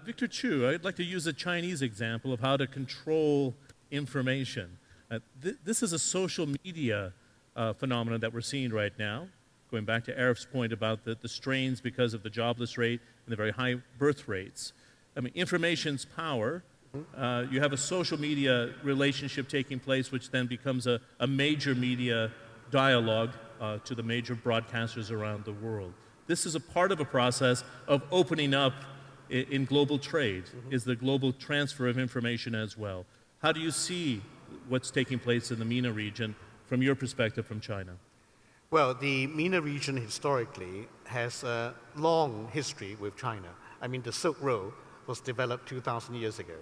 Victor Chu, I'd like to use a Chinese example of how to control information. This is a social media phenomenon that we're seeing right now, going back to Arif's point about the strains because of the jobless rate and the very high birth rates. I mean, information's power. You have a social media relationship taking place, which then becomes a major media dialogue to the major broadcasters around the world. This is a part of a process of opening up in global trade, is the global transfer of information as well. How do you see what's taking place in the MENA region from your perspective from China? Well, the MENA region historically has a long history with China. I mean, the Silk Road was developed 2,000 years ago.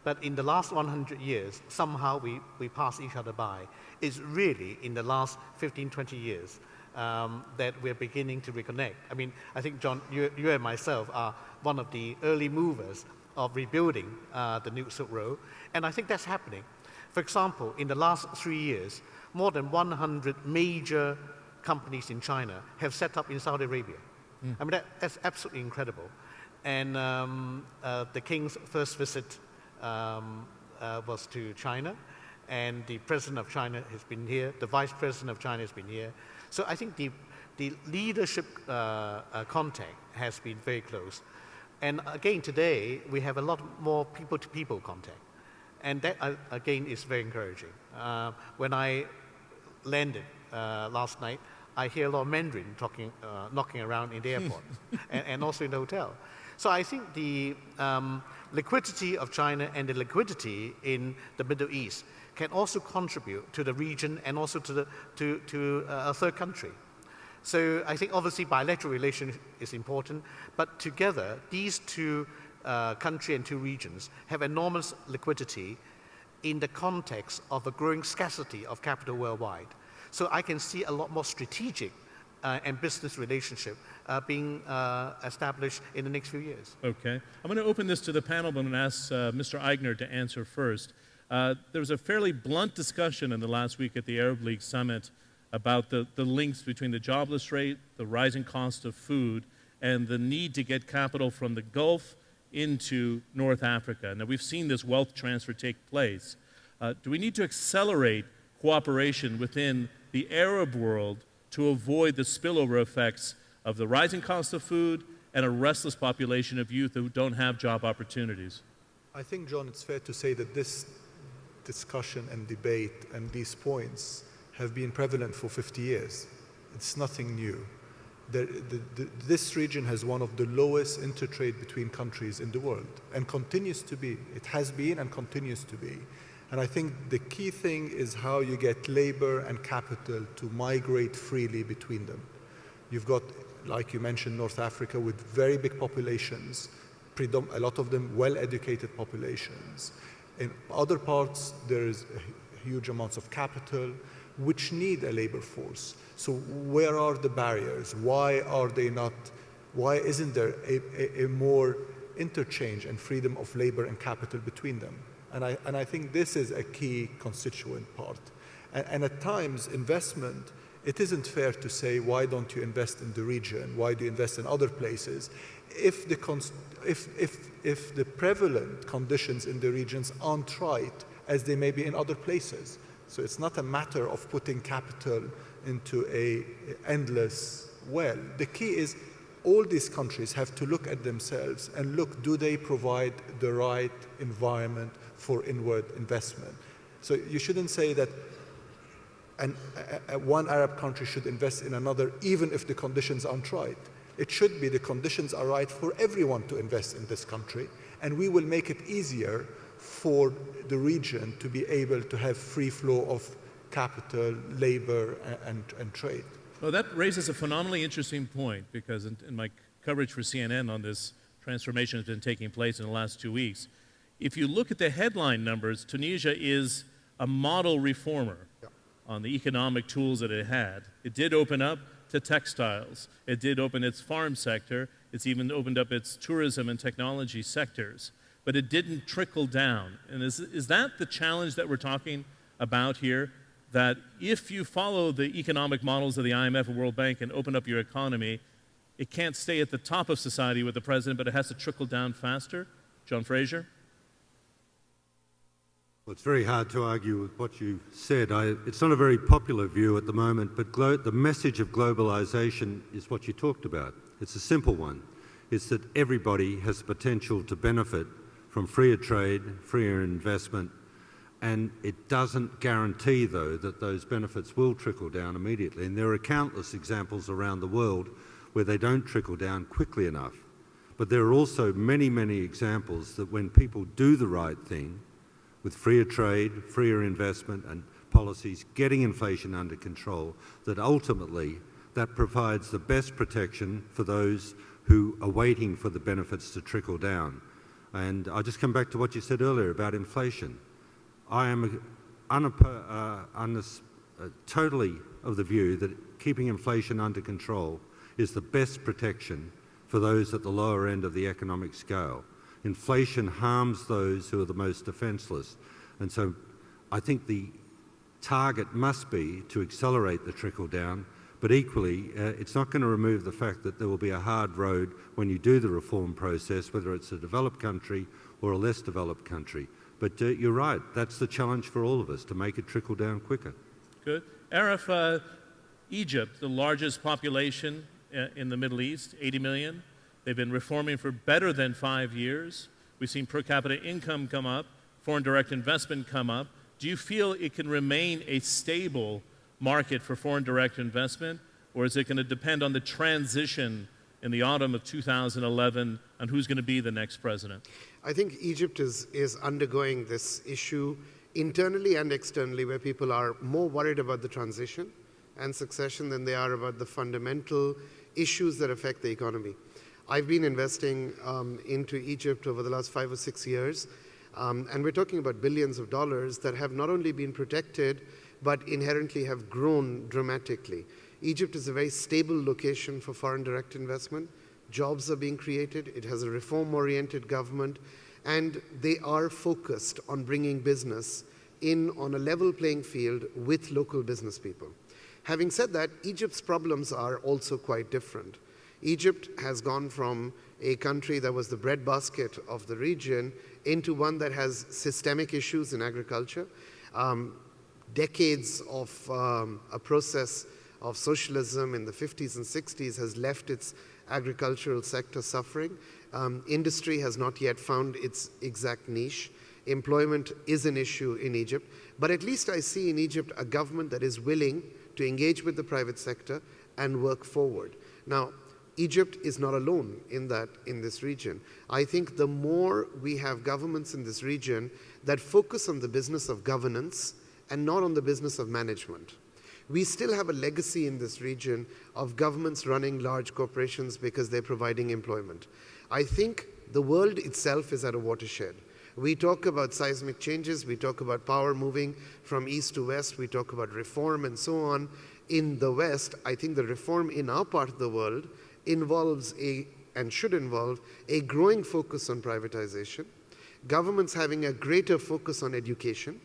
But in the last 100 years, somehow we pass each other by. It's really in the last 15, 20 years that we're beginning to reconnect. I mean, I think, John, you and myself are one of the early movers of rebuilding the new Silk Road, and I think that's happening. For example, in the last 3 years, more than 100 major companies in China have set up in Saudi Arabia. I mean, that's absolutely incredible. And the King's first visit was to China, and the President of China has been here, the Vice President of China has been here. So I think the leadership contact has been very close. And again, today, we have a lot more people-to-people contact. And that, again, is very encouraging. When I landed last night, I hear a lot of Mandarin talking, knocking around in the airport and also in the hotel. So I think the liquidity of China and the liquidity in the Middle East can also contribute to the region and also to a third country. So I think obviously bilateral relations is important, but together these two countries and two regions have enormous liquidity in the context of a growing scarcity of capital worldwide. So I can see a lot more strategic and business relationship being established in the next few years. Okay. I'm going to open this to the panel, but I'm going to ask Mr. Eigner to answer first. There was a fairly blunt discussion in the last week at the Arab League Summit about the links between the jobless rate, the rising cost of food, and the need to get capital from the Gulf into North Africa. Now, we've seen this wealth transfer take place. Do we need to accelerate cooperation within the Arab world to avoid the spillover effects of the rising cost of food and a restless population of youth who don't have job opportunities? I think, John, it's fair to say that this discussion and debate and these points have been prevalent for 50 years. It's nothing new. This region has one of the lowest intertrade between countries in the world and continues to be. It has been and continues to be. And I think the key thing is how you get labor and capital to migrate freely between them. You've got, like you mentioned, North Africa with very big populations, a lot of them well-educated populations. In other parts, there is huge amounts of capital which need a labor force. So where are the barriers? Why isn't there a more interchange and freedom of labor and capital between them? And I think this is a key constituent part. And at times, investment, it isn't fair to say, why don't you invest in the region? Why do you invest in other places? If the prevalent conditions in the regions aren't right as they may be in other places. So it's not a matter of putting capital into an endless well. The key is all these countries have to look at themselves and look, do they provide the right environment for inward investment? So you shouldn't say that one Arab country should invest in another even if the conditions aren't right. It should be the conditions are right for everyone to invest in this country, and we will make it easier for the region to be able to have free flow of capital, labor, and trade. Well, that raises a phenomenally interesting point, because in my coverage for CNN on this transformation that's been taking place in the last 2 weeks, if you look at the headline numbers, Tunisia is a model reformer on the economic tools that it had. It did open up to textiles. It did open its farm sector. It's even opened up its tourism and technology sectors. But it didn't trickle down. And is that the challenge that we're talking about here? That if you follow the economic models of the IMF and World Bank and open up your economy, it can't stay at the top of society with the president, but it has to trickle down faster? John Fraser? Well, it's very hard to argue with what you said. It's not a very popular view at the moment, but the message of globalisation is what you talked about. It's a simple one. It's that everybody has the potential to benefit from freer trade, freer investment, and it doesn't guarantee, though, that those benefits will trickle down immediately. And there are countless examples around the world where they don't trickle down quickly enough. But there are also many, many examples that when people do the right thing, with freer trade, freer investment and policies, getting inflation under control, that ultimately that provides the best protection for those who are waiting for the benefits to trickle down. And I'll just come back to what you said earlier about inflation. I am totally of the view that keeping inflation under control is the best protection for those at the lower end of the economic scale. Inflation harms those who are the most defenceless. And so I think the target must be to accelerate the trickle down, but equally it's not going to remove the fact that there will be a hard road when you do the reform process, whether it's a developed country or a less developed country. But you're right, that's the challenge for all of us, to make it trickle down quicker. Good. Arif, Egypt, the largest population in the Middle East, 80 million. They've been reforming for better than 5 years. We've seen per capita income come up, foreign direct investment come up. Do you feel it can remain a stable market for foreign direct investment, or is it going to depend on the transition in the autumn of 2011 on who's going to be the next president? I think Egypt is undergoing this issue internally and externally, where people are more worried about the transition and succession than they are about the fundamental issues that affect the economy. I've been investing into Egypt over the last 5 or 6 years, and we're talking about billions of dollars that have not only been protected, but inherently have grown dramatically. Egypt is a very stable location for foreign direct investment. Jobs are being created. It has a reform-oriented government, and they are focused on bringing business in on a level playing field with local business people. Having said that, Egypt's problems are also quite different. Egypt has gone from a country that was the breadbasket of the region into one that has systemic issues in agriculture. Decades of a process of socialism in the 50s and 60s has left its agricultural sector suffering. Industry has not yet found its exact niche. Employment is an issue in Egypt. But at least I see in Egypt a government that is willing to engage with the private sector and work forward. Now, Egypt is not alone in this region. I think the more we have governments in this region that focus on the business of governance and not on the business of management. We still have a legacy in this region of governments running large corporations because they're providing employment. I think the world itself is at a watershed. We talk about seismic changes, we talk about power moving from east to west, we talk about reform and so on. In the West, I think the reform in our part of the world involves and should involve a growing focus on privatization, governments having a greater focus on education,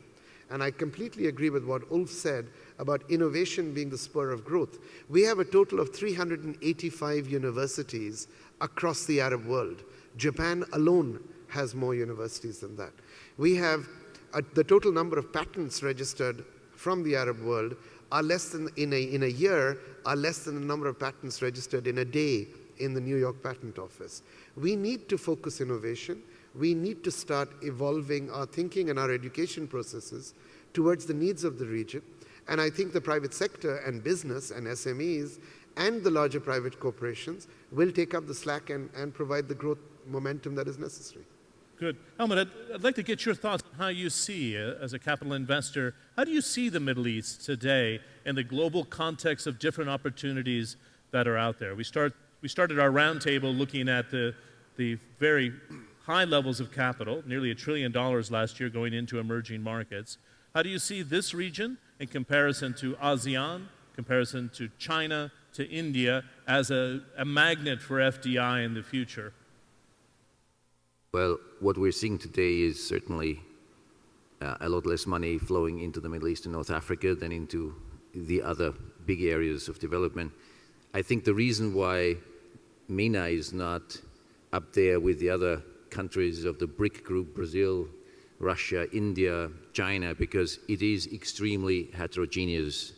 and I completely agree with what Ulf said about innovation being the spur of growth. We have a total of 385 universities across the Arab world. Japan alone has more universities than that. We have the total number of patents registered from the Arab world are less than, in a year, are less than the number of patents registered in a day in the New York Patent Office. We need to focus innovation. We need to start evolving our thinking and our education processes towards the needs of the region. And I think the private sector and business and SMEs and the larger private corporations will take up the slack and provide the growth momentum that is necessary. Good. Helmut, I'd like to get your thoughts on how you see, as a capital investor, how do you see the Middle East today in the global context of different opportunities that are out there? We started our roundtable looking at the very high levels of capital, nearly $1 trillion last year going into emerging markets. How do you see this region in comparison to ASEAN, comparison to China, to India, as a magnet for FDI in the future? Well, what we're seeing today is certainly a lot less money flowing into the Middle East and North Africa than into the other big areas of development. I think the reason why MENA is not up there with the other countries of the BRIC group, Brazil, Russia, India, China, because it is extremely heterogeneous,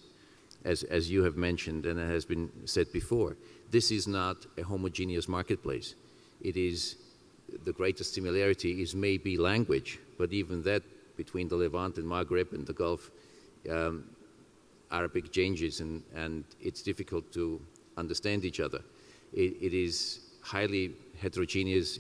as you have mentioned and has been said before. This is not a homogeneous marketplace. It is, the greatest similarity is maybe language, but even that between the Levant and Maghreb and the Gulf, Arabic changes, and it's difficult to understand each other. It is highly heterogeneous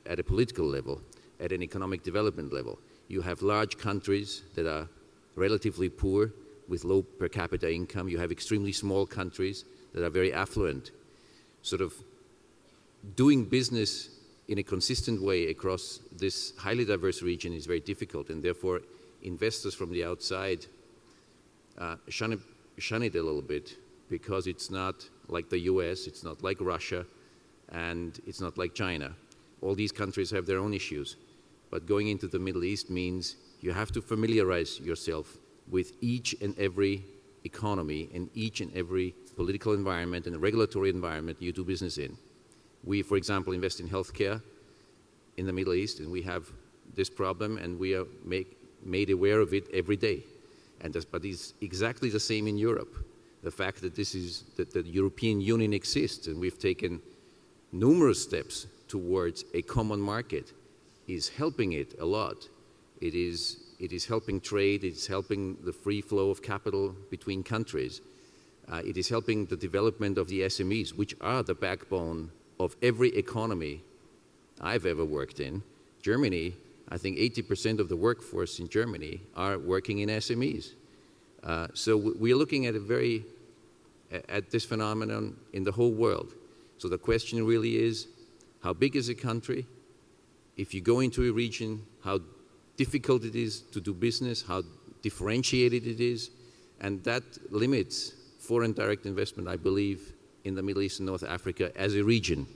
at a political level, at an economic development level. You have large countries that are relatively poor with low per capita income. You have extremely small countries that are very affluent. Sort of doing business in a consistent way across this highly diverse region is very difficult, and therefore investors from the outside shun it a little bit, because it's not like the US, it's not like Russia, and it's not like China. All these countries have their own issues. But going into the Middle East means you have to familiarize yourself with each and every economy and each and every political environment and regulatory environment you do business in. We, for example, invest in healthcare in the Middle East, and we have this problem, and we are made aware of it every day. But it's exactly the same in Europe. The fact that the European Union exists, and we've taken numerous steps towards a common market, is helping it a lot. It is helping trade, it's helping the free flow of capital between countries. It is helping the development of the SMEs, which are the backbone of every economy I've ever worked in. Germany, I think 80% of the workforce in Germany are working in SMEs. So we're looking at this phenomenon in the whole world. So the question really is, how big is a country? If you go into a region, how difficult it is to do business, how differentiated it is, and that limits foreign direct investment, I believe, in the Middle East and North Africa as a region,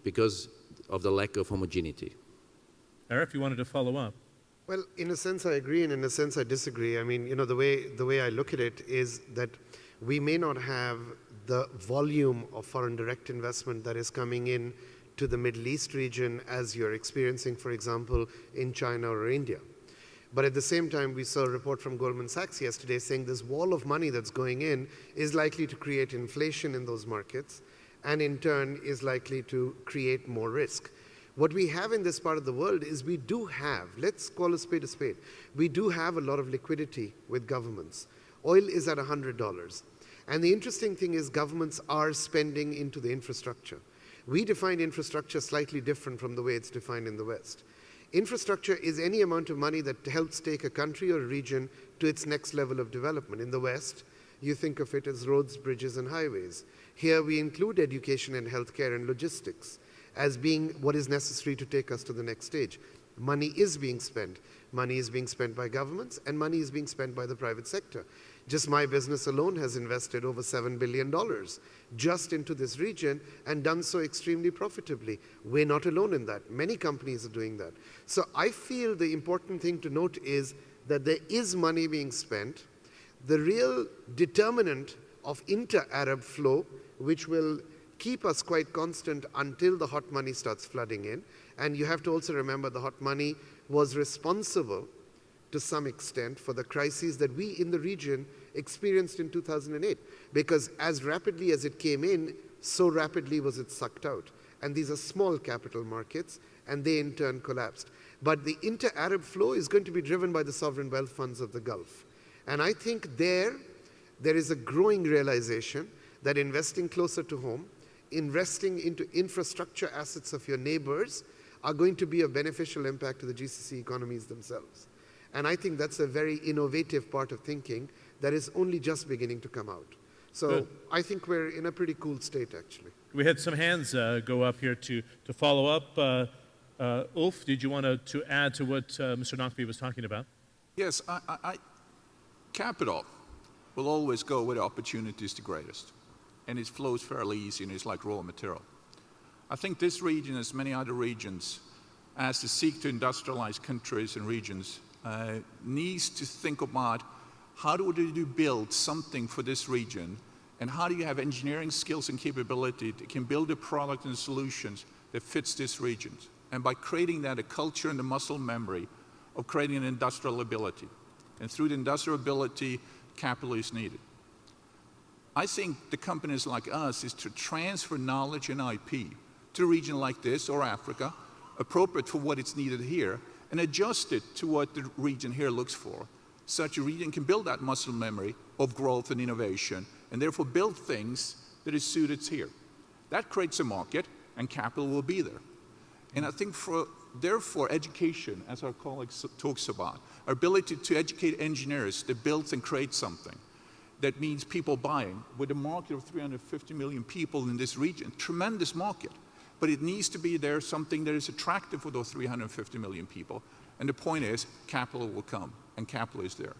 because of the lack of homogeneity. Arif, you wanted to follow up? Well, in a sense I agree, and in a sense I disagree. I mean, the way I look at it is that we may not have the volume of foreign direct investment that is coming in to the Middle East region as you're experiencing, for example, in China or India. But at the same time, we saw a report from Goldman Sachs yesterday saying this wall of money that's going in is likely to create inflation in those markets, and in turn is likely to create more risk. What we have in this part of the world is we do have, let's call a spade, we do have a lot of liquidity with governments. Oil is at $100. And the interesting thing is governments are spending into the infrastructure. We define infrastructure slightly different from the way it's defined in the West. Infrastructure is any amount of money that helps take a country or a region to its next level of development. In the West, you think of it as roads, bridges, and highways. Here we include education and healthcare and logistics as being what is necessary to take us to the next stage. Money is being spent. Money is being spent by governments, and money is being spent by the private sector. Just my business alone has invested over $7 billion just into this region and done so extremely profitably. We're not alone in that. Many companies are doing that. So I feel the important thing to note is that there is money being spent. The real determinant of inter-Arab flow, which will keep us quite constant until the hot money starts flooding in. And you have to also remember the hot money was responsible to some extent for the crises that we in the region experienced in 2008. Because as rapidly as it came in, so rapidly was it sucked out. And these are small capital markets, and they in turn collapsed. But the inter-Arab flow is going to be driven by the sovereign wealth funds of the Gulf. And I think there is a growing realization that investing closer to home, investing into infrastructure assets of your neighbors are going to be a beneficial impact to the GCC economies themselves. And I think that's a very innovative part of thinking that is only just beginning to come out. So Good. I think we're in a pretty cool state, actually. We had some hands go up here to follow up. Ulf, did you want to add to what Mr. Naqvi was talking about? Yes, capital will always go where the opportunity is the greatest. And it flows fairly easy, and it's like raw material. I think this region, as many other regions, as they seek to industrialize countries and regions, needs to think about how do we build something for this region And how do you have engineering skills and capability that can build a product and solutions that fits this region? And by creating that, a culture and the muscle memory of creating an industrial ability. And through the industrial ability, capital is needed. I think the companies like us is to transfer knowledge and IP to a region like this or Africa, appropriate for what it's needed here, and adjust it to what the region here looks for. Such a region can build that muscle memory of growth and innovation, and therefore build things that is suited here. That creates a market, and capital will be there. And I think therefore education, as our colleague talks about, our ability to educate engineers that build and create something, that means people buying, with a market of 350 million people in this region, tremendous market. But it needs to be there, something that is attractive for those 350 million people. And the point is, capital will come, and capital is there.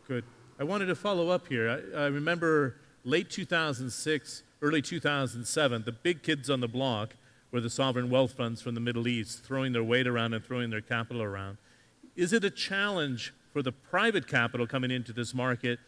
Good. I wanted to follow up here. I remember late 2006, early 2007, the big kids on the block were the sovereign wealth funds from the Middle East, throwing their weight around and throwing their capital around. Is it a challenge for the private capital coming into this market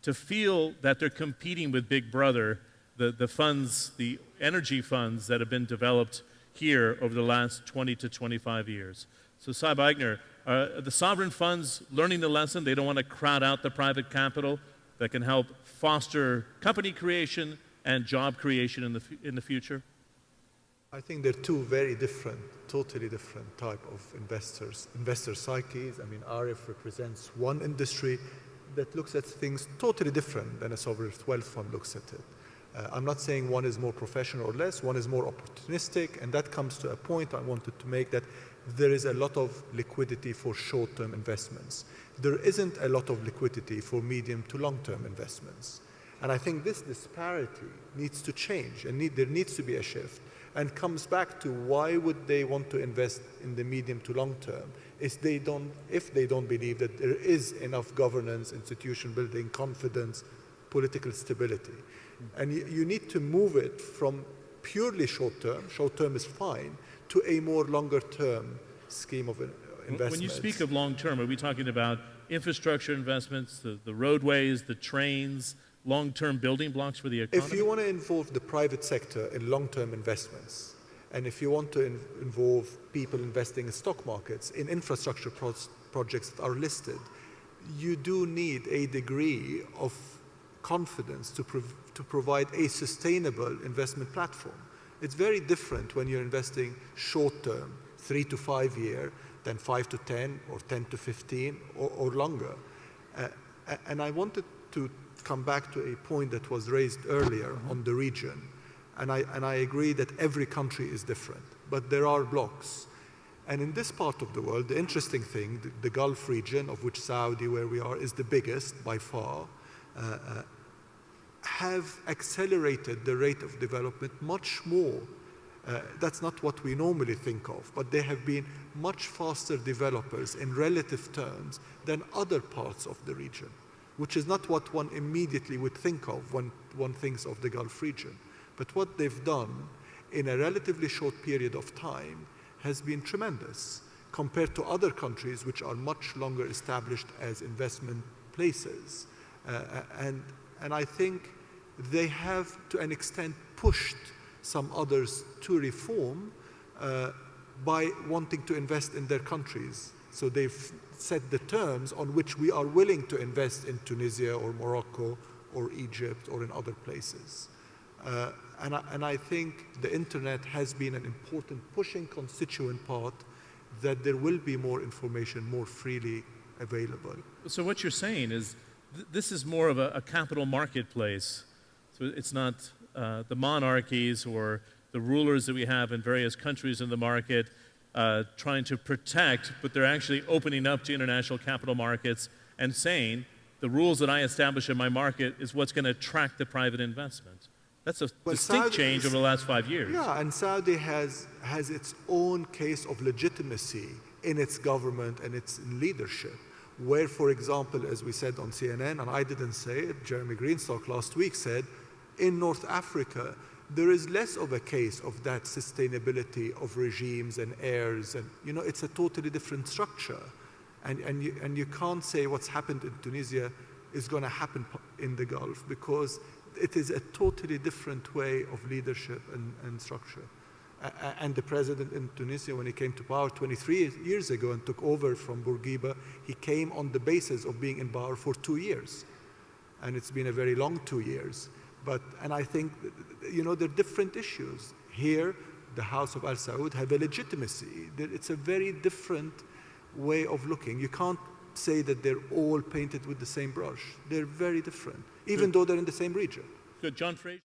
to feel that they're competing with Big Brother, the funds, the energy funds that have been developed here over the last 20 to 25 years? So Saib Eigner, are the sovereign funds learning the lesson? They don't want to crowd out the private capital that can help foster company creation and job creation in the future? I think they're two very different, totally different type of investors, investor psyches. I mean, RF represents one industry that looks at things totally different than a sovereign wealth fund looks at it. I'm not saying one is more professional or less, one is more opportunistic, and that comes to a point I wanted to make, that there is a lot of liquidity for short-term investments. There isn't a lot of liquidity for medium to long-term investments. And I think this disparity needs to change, and there needs to be a shift, and comes back to why would they want to invest in the medium to long term if they don't believe that there is enough governance, institution building, confidence, political stability. And you need to move it from purely short term is fine, to a more longer term scheme of investments. When you speak of long term, are we talking about infrastructure investments, the roadways, the trains, long-term building blocks for the economy? If you want to involve the private sector in long-term investments, and if you want to involve people investing in stock markets, in infrastructure projects that are listed, you do need a degree of confidence to provide a sustainable investment platform. It's very different when you're investing short-term, 3 to 5 year, than 5 to 10 or 10 to 15 or longer. And I wanted to come back to a point that was raised earlier on the region. And I agree that every country is different, but there are blocks. And in this part of the world, the interesting thing, the Gulf region, of which Saudi, where we are, is the biggest by far, have accelerated the rate of development much more. That's not what we normally think of, but they have been much faster developers in relative terms than other parts of the region, which is not what one immediately would think of when one thinks of the Gulf region. But what they've done in a relatively short period of time has been tremendous compared to other countries which are much longer established as investment places. And I think they have, to an extent, pushed some others to reform by wanting to invest in their countries. So they've set the terms on which we are willing to invest in Tunisia or Morocco or Egypt or in other places. And I think the internet has been an important pushing constituent part that there will be more information more freely available. So what you're saying is this is more of a capital marketplace. So it's not the monarchies or the rulers that we have in various countries in the market trying to protect, but they're actually opening up to international capital markets and saying the rules that I establish in my market is what's going to attract the private investment. That's a distinct change over the last 5 years. Yeah, and Saudi has its own case of legitimacy in its government and its leadership, where, for example, as we said on CNN, and I didn't say it, Jeremy Greenstock last week said, in North Africa, there is less of a case of that sustainability of regimes and heirs, and it's a totally different structure. And you can't say what's happened in Tunisia is going to happen in the Gulf, because it is a totally different way of leadership and structure. And the president in Tunisia, when he came to power 23 years ago and took over from Bourguiba, he came on the basis of being in power for 2 years. And it's been a very long 2 years. And I think, you know, there are different issues. Here, the House of Al Saud have a legitimacy. It's a very different way of looking. You can't say that they're all painted with the same brush. They're very different, even though they're in the same region. Good. John Fraser.